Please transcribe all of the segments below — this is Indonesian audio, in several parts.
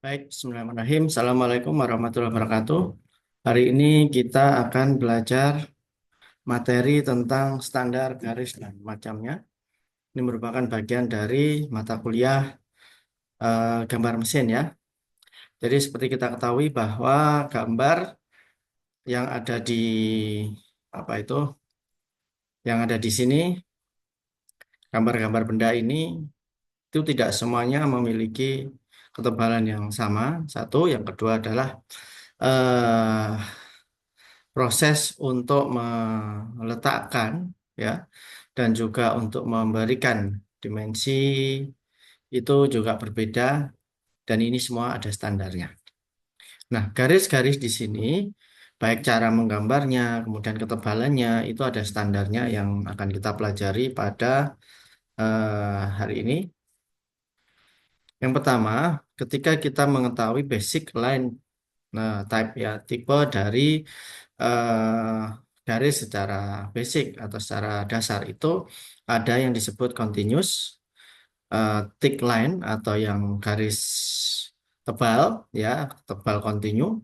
Baik, Bismillahirrahmanirrahim. Assalamualaikum warahmatullahi wabarakatuh. Hari ini kita akan belajar materi tentang standar garis dan macamnya. Ini merupakan bagian dari mata kuliah gambar mesin ya. Jadi seperti kita ketahui bahwa gambar yang ada di apa itu, yang ada di sini, gambar-gambar benda ini itu tidak semuanya memiliki ketebalan yang sama. Satu, yang kedua adalah eh, proses untuk meletakkan ya dan juga untuk memberikan dimensi itu juga berbeda dan ini semua ada standarnya. Nah, garis-garis di sini baik cara menggambarnya, kemudian ketebalannya itu ada standarnya yang akan kita pelajari pada hari ini. Yang pertama, ketika kita mengetahui basic line type ya, tipe dari garis secara basic atau secara dasar itu ada yang disebut continuous, thick line atau yang garis tebal ya, tebal kontinu.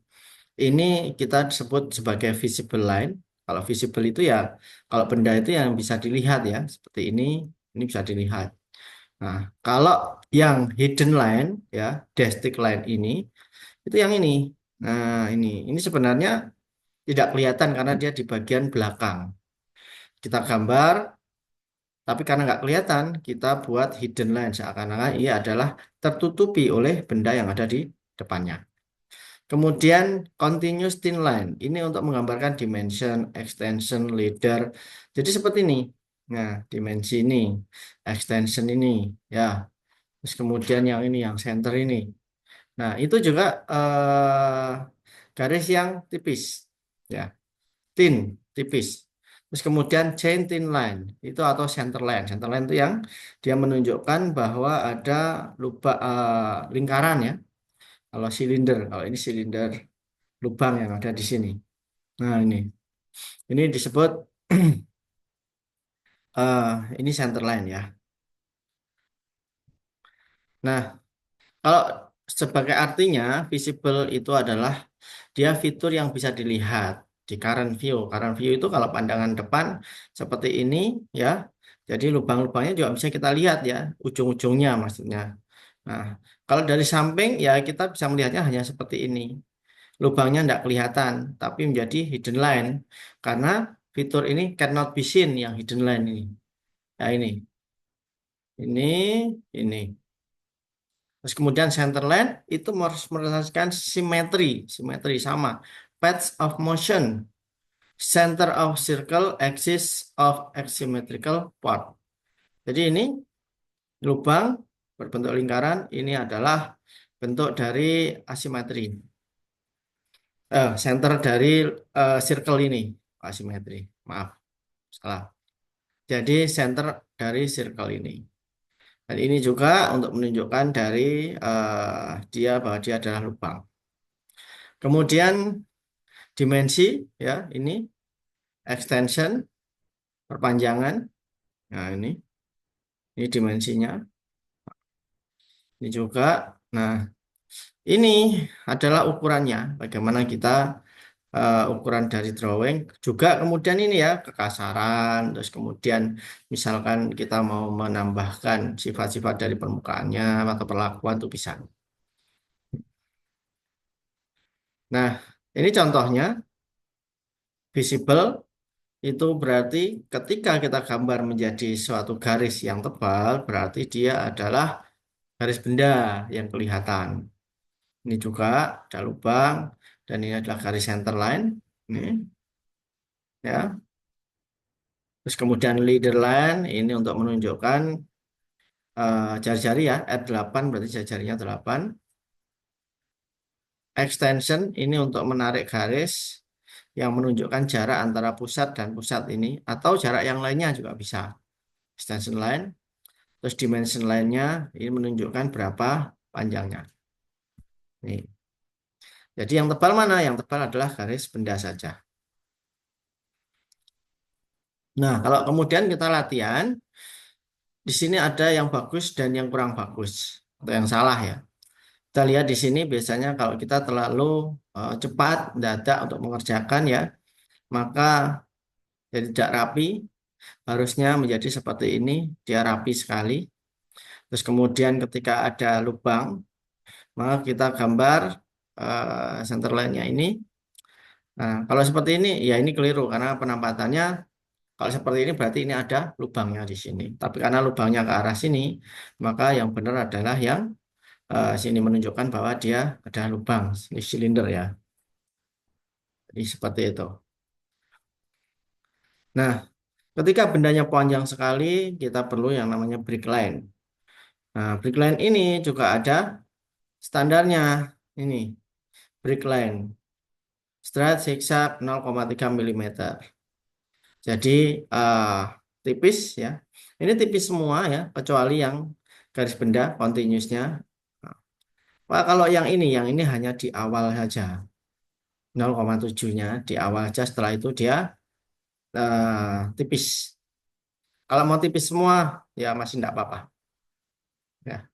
Ini kita sebut sebagai visible line. Kalau visible itu ya, kalau benda itu yang bisa dilihat ya, seperti ini bisa dilihat. Nah, kalau yang hidden line ya, dashed line ini itu yang ini. Nah, ini sebenarnya tidak kelihatan karena dia di bagian belakang. Kita gambar, tapi karena nggak kelihatan, kita buat hidden line seakan-akan ia adalah tertutupi oleh benda yang ada di depannya. Kemudian continuous thin line, ini untuk menggambarkan dimension, extension, leader. Jadi seperti ini. Nah, dimensi ini, extension ini, ya. Terus kemudian yang ini, yang center ini. Nah, itu juga garis yang tipis, ya, thin, tipis. Terus kemudian chain thin line itu atau center line. Center line itu yang dia menunjukkan bahwa ada lubang lingkaran ya. Kalau silinder, kalau ini silinder lubang yang ada di sini. Nah, ini disebut ini center line ya. Nah, kalau sebagai artinya visible itu adalah dia fitur yang bisa dilihat di current view. Current view itu kalau pandangan depan seperti ini ya. Jadi lubang-lubangnya juga bisa kita lihat ya, ujung-ujungnya maksudnya. Nah, kalau dari samping ya kita bisa melihatnya hanya seperti ini. Lubangnya tidak kelihatan, tapi menjadi hidden line karena fitur ini cannot be seen yang hidden line ini. Nah, ini, ini. Terus kemudian center line itu harus merasakan simetri, simetri sama. Paths of motion, center of circle, axis of asymmetrical part. Jadi ini lubang berbentuk lingkaran, ini adalah bentuk dari asimetri. Center dari circle ini, asimetri. Maaf, salah. Jadi center dari circle ini. Dan ini juga untuk menunjukkan dari dia bahwa dia adalah lubang. Kemudian dimensi ya ini extension perpanjangan. Nah ini dimensinya. Ini juga. Nah ini adalah ukurannya. Bagaimana kita ukuran dari drawing. Juga kemudian ini ya kekasaran. Terus kemudian misalkan kita mau menambahkan sifat-sifat dari permukaannya atau perlakuan itu bisa. Nah ini contohnya visible. Itu berarti ketika kita gambar menjadi suatu garis yang tebal, berarti dia adalah garis benda yang kelihatan. Ini juga ada lubang, dan ini adalah garis center line. Ini, ya. Terus kemudian leader line, ini untuk menunjukkan jari-jari ya, R8 berarti jari-jarinya 8. Extension, ini untuk menarik garis yang menunjukkan jarak antara pusat dan pusat ini, atau jarak yang lainnya juga bisa. Extension line. Terus dimension lainnya ini menunjukkan berapa panjangnya. Nih. Jadi yang tebal mana? Yang tebal adalah garis benda saja. Nah, kalau kemudian kita latihan, di sini ada yang bagus dan yang kurang bagus. Atau yang salah ya. Kita lihat di sini biasanya kalau kita terlalu cepat, mendadak untuk mengerjakan ya, maka jadi tidak rapi. Harusnya menjadi seperti ini, dia rapi sekali. Terus kemudian ketika ada lubang, maka kita gambar center line-nya ini. Nah, kalau seperti ini, ya ini keliru karena penampatannya kalau seperti ini berarti ini ada lubangnya di sini. Tapi karena lubangnya ke arah sini, maka yang benar adalah yang sini menunjukkan bahwa dia ada lubang, ini silinder ya. Jadi seperti itu. Nah, ketika bendanya panjang sekali, kita perlu yang namanya break line. Nah, break line ini juga ada standarnya. Ini break line, straight zigzag 0,3 mm. Jadi eh, tipis ya. Ini tipis semua ya, kecuali yang garis benda continuousnya. Nah, kalau yang ini hanya di awal saja, 0,7-nya di awal saja. Setelah itu dia tipis. Kalau mau tipis semua, ya masih tidak apa-apa. Ya.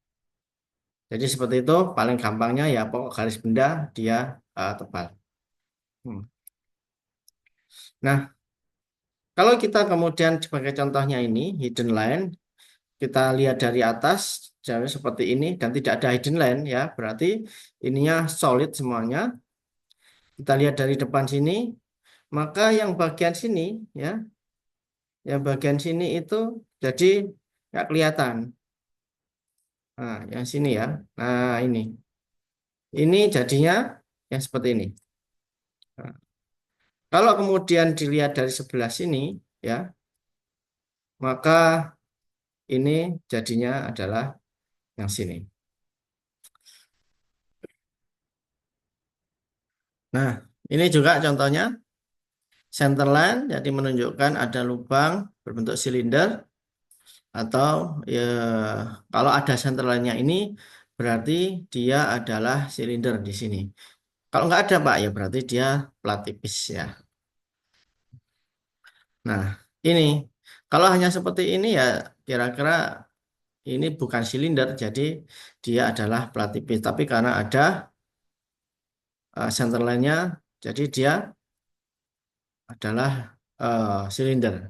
Jadi seperti itu, paling gampangnya ya pokok garis benda dia tebal. Hmm. Nah, kalau kita kemudian sebagai contohnya ini hidden line, kita lihat dari atas jadi seperti ini dan tidak ada hidden line ya, berarti ininya solid semuanya. Kita lihat dari depan sini, maka yang bagian sini ya, yang bagian sini itu jadi nggak kelihatan. Nah, yang sini ya. Nah, ini jadinya yang seperti ini. Nah, kalau kemudian dilihat dari sebelah sini ya, maka ini jadinya adalah yang sini. Nah, ini juga contohnya center line, jadi menunjukkan ada lubang berbentuk silinder atau ya kalau ada center line-nya ini berarti dia adalah silinder di sini. Kalau nggak ada Pak ya berarti dia plat tipis ya. Nah, ini kalau hanya seperti ini ya kira-kira ini bukan silinder jadi dia adalah plat tipis. Tapi karena ada center line-nya jadi dia adalah silinder.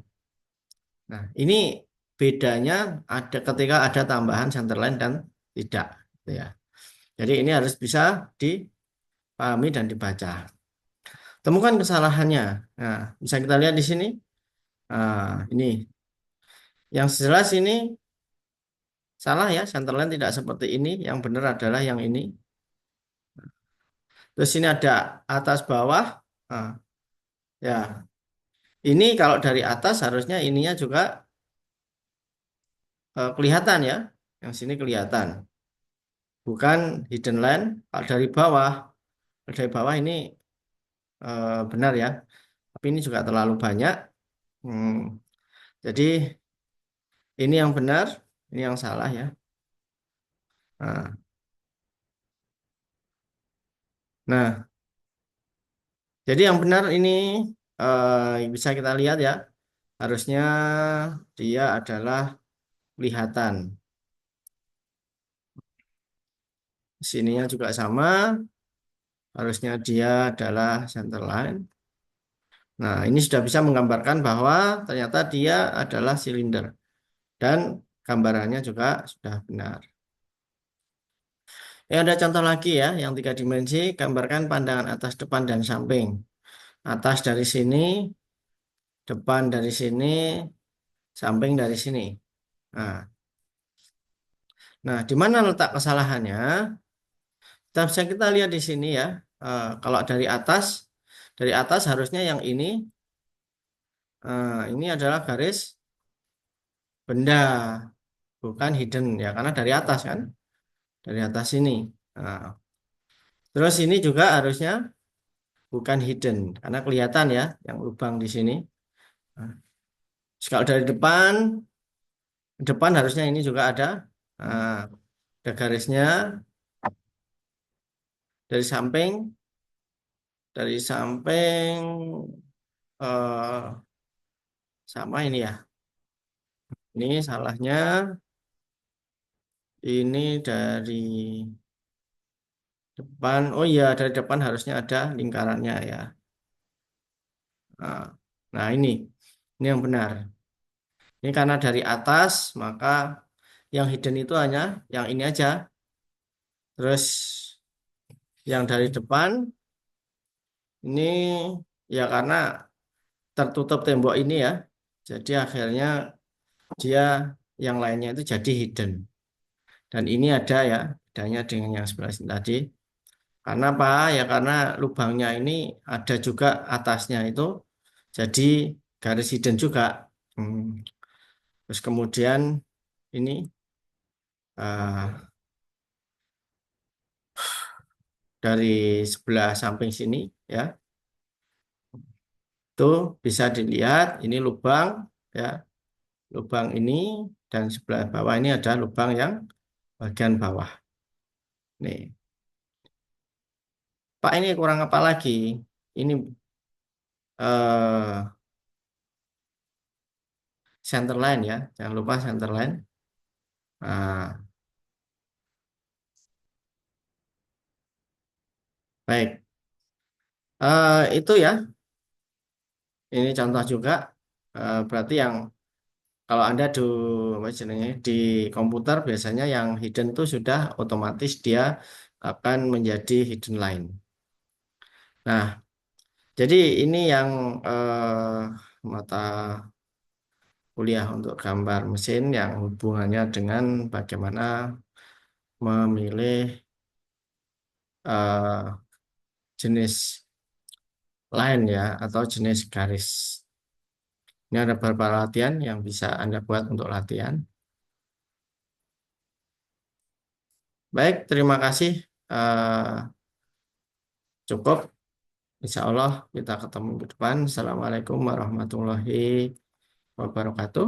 Nah, ini bedanya ada ketika ada tambahan center line dan tidak, gitu ya. Jadi ini harus bisa dipahami dan dibaca. Temukan kesalahannya. Nah, bisa kita lihat di sini. Ini yang jelas ini salah ya, center line tidak seperti ini. Yang benar adalah yang ini. Terus ini ada atas bawah. Nah, ya, ini kalau dari atas harusnya ininya juga kelihatan ya. Yang sini kelihatan. Bukan hidden line. Kalau dari bawah ini benar ya. Tapi ini juga terlalu banyak. Hmm, jadi ini yang benar, ini yang salah ya. Nah, nah, jadi yang benar ini bisa kita lihat ya. Harusnya dia adalah kelihatan. Sininya juga sama. Harusnya dia adalah center line. Nah, ini sudah bisa menggambarkan bahwa ternyata dia adalah silinder. Dan gambarannya juga sudah benar. Ya, ada contoh lagi ya, yang 3 dimensi, gambarkan pandangan atas, depan, dan samping. Atas dari sini, depan dari sini, samping dari sini. Nah, nah, di mana letak kesalahannya? Bisa kita lihat di sini ya. Kalau dari atas harusnya yang ini adalah garis benda, bukan hidden ya, karena dari atas kan, dari atas sini. Nah, terus ini juga harusnya bukan hidden, karena kelihatan ya, yang lubang di sini. Nah, kalau dari depan harusnya ini juga nah, ada garisnya dari samping, dari samping eh, sama ini ya. Ini salahnya ini dari Depan, oh iya dari depan harusnya ada lingkarannya ya. Nah, nah ini yang benar. Ini karena dari atas, maka yang hidden itu hanya yang ini aja. Terus yang dari depan ini ya karena tertutup tembok ini ya. Jadi akhirnya dia yang lainnya itu jadi hidden. Dan ini ada ya, bedanya dengan yang sebelah sini tadi. Karena apa? Ya karena lubangnya ini ada juga atasnya itu jadi garis hidden juga. Hmm. Terus kemudian ini dari sebelah samping sini ya, itu bisa dilihat ini lubang ya, lubang ini dan sebelah bawah ini ada lubang yang bagian bawah. Nih, Pak ini kurang apa lagi? Ini eh, center line ya, jangan lupa center line. Nah, baik. Itu ya, ini contoh juga. Berarti yang kalau Anda apa istilahnya, di komputer biasanya yang hidden itu sudah otomatis dia akan menjadi hidden line. Nah, jadi ini yang mata kuliah untuk gambar mesin yang hubungannya dengan bagaimana memilih eh, jenis line ya atau jenis garis. Ini ada beberapa latihan yang bisa Anda buat untuk latihan. Baik, terima kasih. Eh, Cukup. Insya Allah kita ketemu ke depan. Assalamualaikum warahmatullahi wabarakatuh.